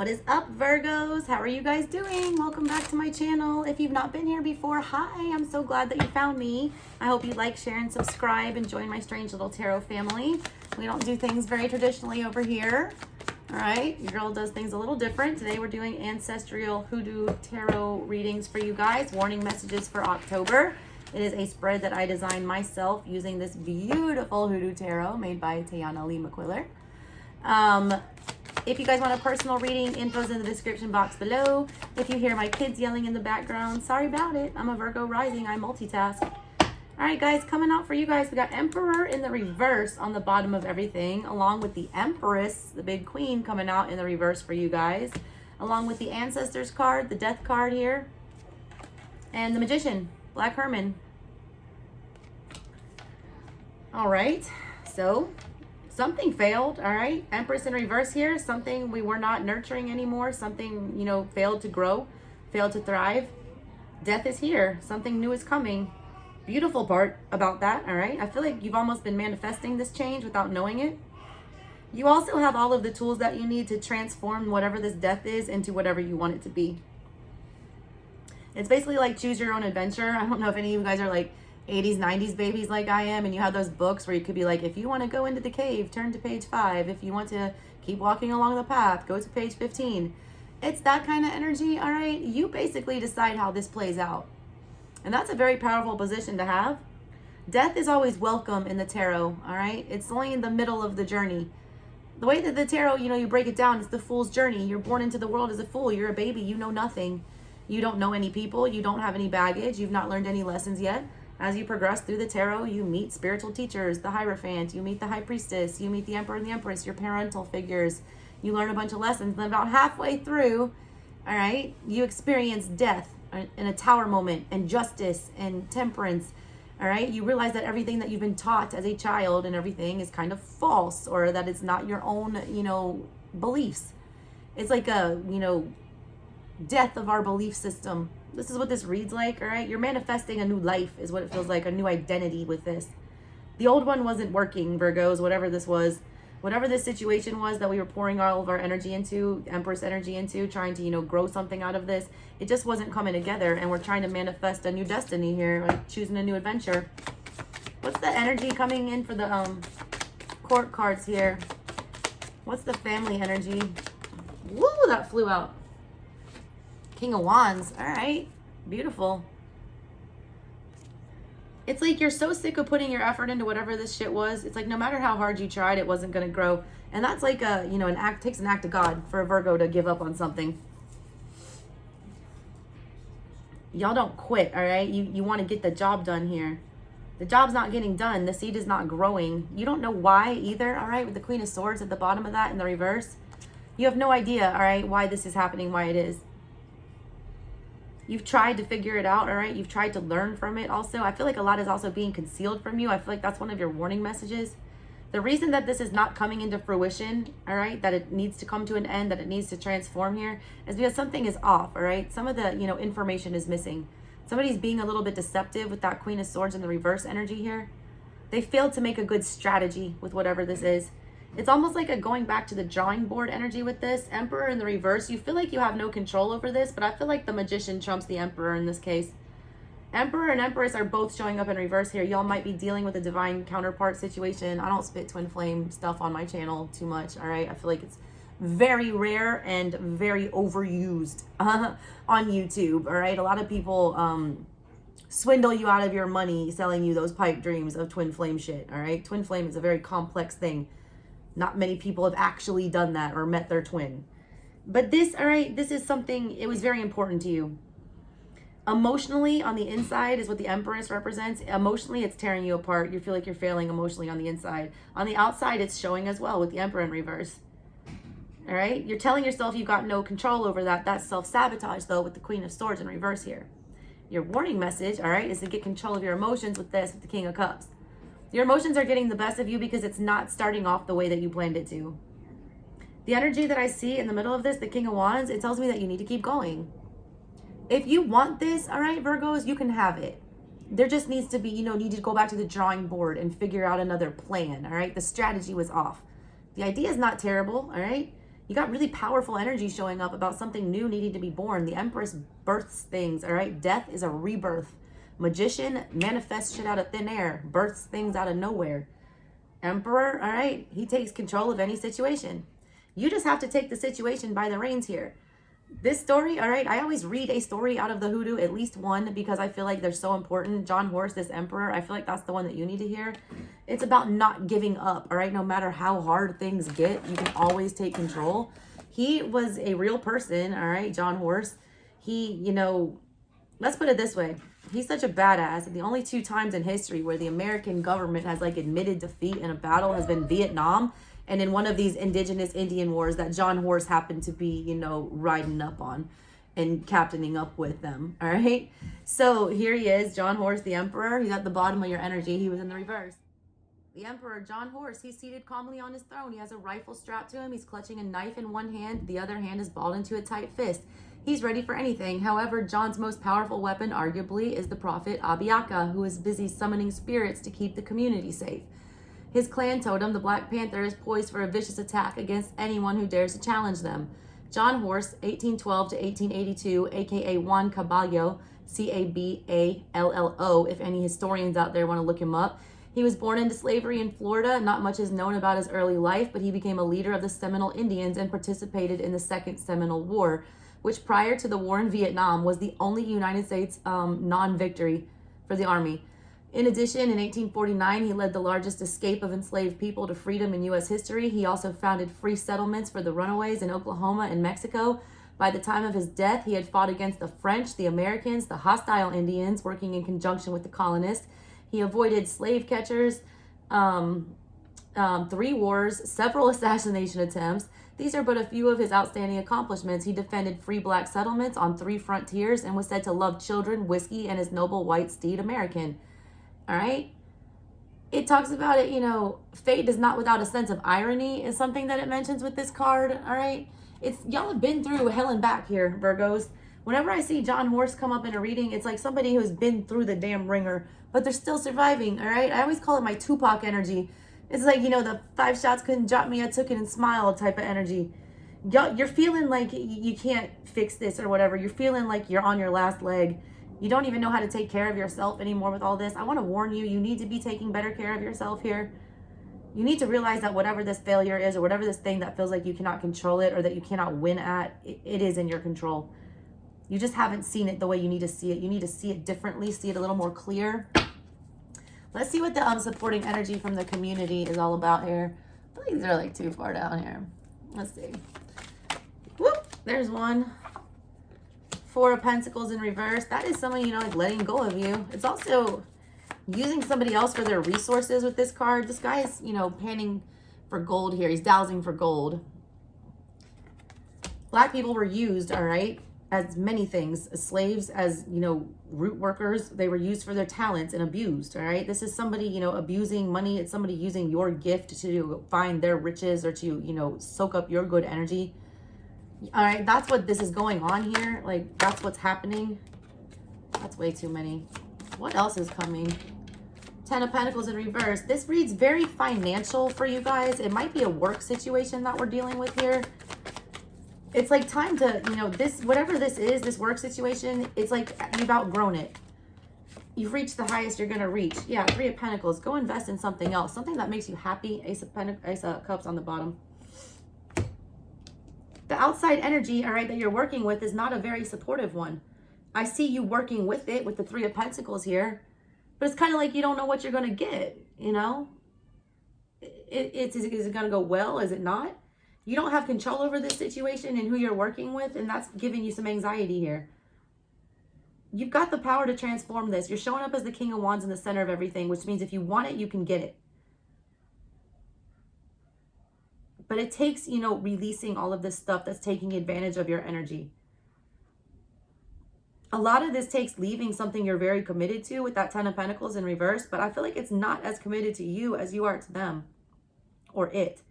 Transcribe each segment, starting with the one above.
What is up, Virgos? How are you guys doing? Welcome back to my channel. If you've not been here before, hi, I'm so glad that you found me. I hope you like, share, and subscribe and join my strange little tarot family. We don't do things very traditionally over here. All right, your girl does things a little different. Today we're doing ancestral hoodoo tarot readings for you guys, warning messages for October. It is a spread that I designed myself using this beautiful hoodoo tarot made by Tiana Lee McQuiller. If you guys want a personal reading, info's in the description box below. If you hear my kids yelling in the background, sorry about it. I'm a Virgo rising, I multitask. All right, guys, coming out for you guys, we got Emperor in the reverse on the bottom of everything, along with the Empress, the big queen, coming out in the reverse for you guys, along with the Ancestors card, the Death card here, and the Magician, Black Herman. All right, so something failed, all right? Empress in reverse here, something we were not nurturing anymore, something, you know, failed to grow, failed to thrive. Death is here, something new is coming. Beautiful part about that, all right? I feel like you've almost been manifesting this change without knowing it. You also have all of the tools that you need to transform whatever this death is into whatever you want it to be. It's basically like choose your own adventure. I don't know if any of you guys are like 80s, 90s babies like I am, and you have those books where you could be like, if you want to go into the cave, turn to page 5. If you want to keep walking along the path, go to page 15. It's that kind of energy, all right? You basically decide how this plays out. And that's a very powerful position to have. Death is always welcome in the tarot, all right? It's only in the middle of the journey. The way that the tarot, you know, you break it down, it's the fool's journey. You're born into the world as a fool. You're a baby. You know nothing. You don't know any people. You don't have any baggage. You've not learned any lessons yet. As you progress through the tarot, you meet spiritual teachers, the Hierophant, you meet the High Priestess, you meet the Emperor and the Empress, your parental figures. You learn a bunch of lessons. And about halfway through, all right, you experience death in a tower moment, and justice and temperance. All right, you realize that everything that you've been taught as a child and everything is kind of false, or that it's not your own, you know, beliefs. It's like a, you know, death of our belief system. This is what this reads like, all right? You're manifesting a new life is what it feels like, a new identity with this. The old one wasn't working, Virgos, whatever this was. Whatever this situation was that we were pouring all of our energy into, Empress energy into, trying to, you know, grow something out of this, it just wasn't coming together, and we're trying to manifest a new destiny here, like choosing a new adventure. What's the energy coming in for the court cards here? What's the family energy? Woo, that flew out. King of Wands. All right. Beautiful. It's like you're so sick of putting your effort into whatever this shit was. It's like no matter how hard you tried, it wasn't going to grow. And that's like a, you know, an act, takes an act of God for a Virgo to give up on something. Y'all don't quit, all right? You want to get the job done here. The job's not getting done. The seed is not growing. You don't know why either, all right? With the Queen of Swords at the bottom of that in the reverse. You have no idea, all right, why this is happening, why it is. You've tried to figure it out, all right? You've tried to learn from it also. I feel like a lot is also being concealed from you. I feel like that's one of your warning messages. The reason that this is not coming into fruition, all right, that it needs to come to an end, that it needs to transform here, is because something is off, all right? Some of the, you know, information is missing. Somebody's being a little bit deceptive with that Queen of Swords in the reverse energy here. They failed to make a good strategy with whatever this is. It's almost like a going back to the drawing board energy with this. Emperor in the reverse, you feel like you have no control over this, but I feel like the Magician trumps the Emperor in this case. Emperor and Empress are both showing up in reverse here. Y'all might be dealing with a divine counterpart situation. I don't spit twin flame stuff on my channel too much, all right? I feel like it's very rare and very overused on YouTube, all right? A lot of people swindle you out of your money selling you those pipe dreams of twin flame shit, all right? Twin flame is a very complex thing. Not many people have actually done that or met their twin. But this, all right, this is something, it was very important to you. Emotionally, on the inside is what the Empress represents. Emotionally, it's tearing you apart. You feel like you're failing emotionally on the inside. On the outside, it's showing as well with the Emperor in reverse. All right? You're telling yourself you've got no control over that. That's self-sabotage, though, with the Queen of Swords in reverse here. Your warning message, all right, is to get control of your emotions with this, with the King of Cups. Your emotions are getting the best of you because it's not starting off the way that you planned it to. The energy that I see in the middle of this, the King of Wands, it tells me that you need to keep going. If you want this, all right, Virgos, you can have it. There just needs to be, you know, need to go back to the drawing board and figure out another plan, all right? The strategy was off. The idea is not terrible, all right? You got really powerful energy showing up about something new needing to be born. The Empress births things, all right? Death is a rebirth. Magician manifests shit out of thin air, births things out of nowhere. Emperor, all right, he takes control of any situation. You just have to take the situation by the reins here. This story, all right, I always read a story out of the Hoodoo, at least one, because I feel like they're so important. John Horse, this Emperor, I feel like that's the one that you need to hear. It's about not giving up, all right? No matter how hard things get, you can always take control. He was a real person, all right, John Horse. He, you know, let's put it this way. He's such a badass. The only 2 times in history where the American government has like admitted defeat in a battle has been Vietnam and in one of these indigenous Indian wars that John Horse happened to be, you know, riding up on and captaining up with them. All right. So here he is, John Horse, the Emperor. He's at the bottom of your energy. He was in the reverse. The Emperor, John Horse, he's seated calmly on his throne. He has a rifle strapped to him. He's clutching a knife in one hand. The other hand is balled into a tight fist. He's ready for anything. However, John's most powerful weapon, arguably, is the prophet Abiaka, who is busy summoning spirits to keep the community safe. His clan totem, the Black Panther, is poised for a vicious attack against anyone who dares to challenge them. John Horse, 1812 to 1882, aka Juan Caballo, Caballo, if any historians out there want to look him up. He was born into slavery in Florida. Not much is known about his early life, but he became a leader of the Seminole Indians and participated in the Second Seminole War, which prior to the war in Vietnam was the only United States non-victory for the Army. In addition, in 1849, he led the largest escape of enslaved people to freedom in U.S. history. He also founded free settlements for the runaways in Oklahoma and Mexico. By the time of his death, he had fought against the French, the Americans, the hostile Indians, working in conjunction with the colonists. He avoided slave catchers, 3 wars, several assassination attempts. These are but a few of his outstanding accomplishments. He defended free black settlements on 3 frontiers and was said to love children, whiskey, and his noble white steed, American. All right? It talks about it, you know, fate is not without a sense of irony is something that it mentions with this card, all right? Y'all have been through hell and back here, Virgos. Whenever I see John Horse come up in a reading, it's like somebody who's been through the damn ringer, but they're still surviving, all right? I always call it my Tupac energy. It's like, you know, the 5 shots couldn't drop me, I took it and smiled type of energy. You're feeling like you can't fix this or whatever. You're feeling like you're on your last leg. You don't even know how to take care of yourself anymore with all this. I want to warn you, you need to be taking better care of yourself here. You need to realize that whatever this failure is or whatever this thing that feels like you cannot control it or that you cannot win at, it is in your control. You just haven't seen it the way you need to see it. You need to see it differently, see it a little more clear. Let's see what the supporting energy from the community is all about here. I feel like these are like too far down here. Let's see. Whoop, there's one. 4 of Pentacles in reverse. That is someone, you know, like letting go of you. It's also using somebody else for their resources with this card. This guy is, you know, panning for gold here. He's dowsing for gold. Black people were used, all right, as many things. As slaves, as, you know, root workers. They were used for their talents and abused, all right? This is somebody, you know, abusing money. It's somebody using your gift to find their riches or to, you know, soak up your good energy. All right, that's what this is going on here. Like, that's what's happening. That's way too many. What else is coming? 10 of Pentacles in reverse. This reads very financial for you guys. It might be a work situation that we're dealing with here. It's like time to, you know, this, whatever this is, this work situation, it's like you've outgrown it. You've reached the highest you're going to reach. Yeah, 3 of Pentacles. Go invest in something else. Something that makes you happy. Ace of Cups on the bottom. The outside energy, all right, that you're working with is not a very supportive one. I see you working with it with the 3 of Pentacles here, but it's kind of like you don't know what you're going to get, you know? Is it going to go well? Is it not? You don't have control over this situation and who you're working with, and that's giving you some anxiety here. You've got the power to transform this. You're showing up as the King of Wands in the center of everything, which means if you want it, you can get it. But it takes, you know, releasing all of this stuff that's taking advantage of your energy. A lot of this takes leaving something you're very committed to with that 10 of Pentacles in reverse, but I feel like it's not as committed to you as you are to them or it.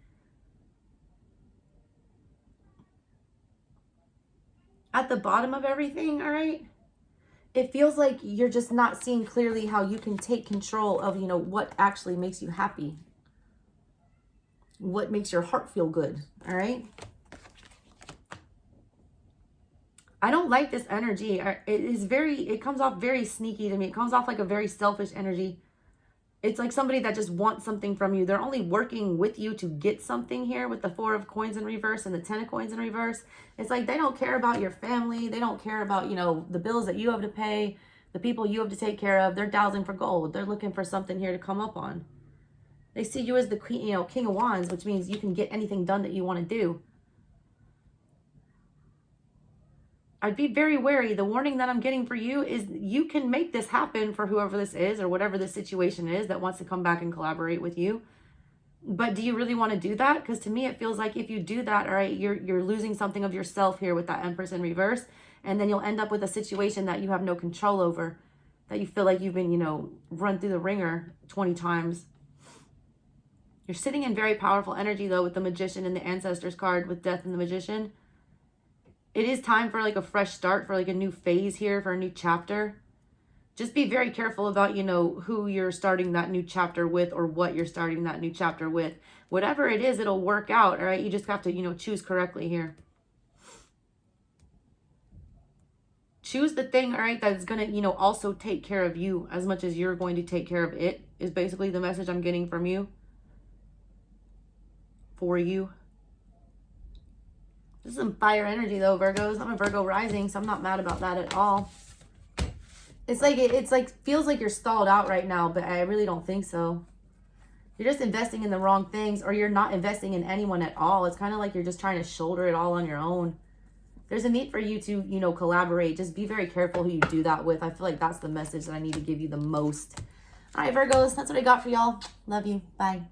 At the bottom of everything, all right, it feels like you're just not seeing clearly how you can take control of, you know, what actually makes you happy. What makes your heart feel good, all right? I don't like this energy. It comes off very sneaky to me. It comes off like a very selfish energy. It's like somebody that just wants something from you. They're only working with you to get something here with the 4 of coins in reverse and the 10 of coins in reverse. It's like they don't care about your family. They don't care about, you know, the bills that you have to pay, the people you have to take care of. They're dowsing for gold. They're looking for something here to come up on. They see you as the queen, you know, King of Wands, which means you can get anything done that you want to do. I'd be very wary. The warning that I'm getting for you is you can make this happen for whoever this is or whatever the situation is that wants to come back and collaborate with you. But do you really want to do that? Because to me, it feels like if you do that, all right, you're losing something of yourself here with that Empress in reverse. And then you'll end up with a situation that you have no control over, that you feel like you've been, you know, run through the ringer 20 times. You're sitting in very powerful energy, though, with the Magician and the Ancestors card with Death and the Magician. It is time for like a fresh start, for like a new phase here, for a new chapter. Just be very careful about, you know, who you're starting that new chapter with or what you're starting that new chapter with. Whatever it is, it'll work out, all right? You just have to, you know, choose correctly here. Choose the thing, all right, that's going to, you know, also take care of you as much as you're going to take care of it, is basically the message I'm getting from you. For you. This is some fire energy though, Virgos. I'm a Virgo rising, so I'm not mad about that at all. It's like feels like you're stalled out right now, but I really don't think so. You're just investing in the wrong things, or you're not investing in anyone at all. It's kind of like you're just trying to shoulder it all on your own. There's a need for you to, you know, collaborate. Just be very careful who you do that with. I feel like that's the message that I need to give you the most. All right, Virgos, that's what I got for y'all. Love you. Bye.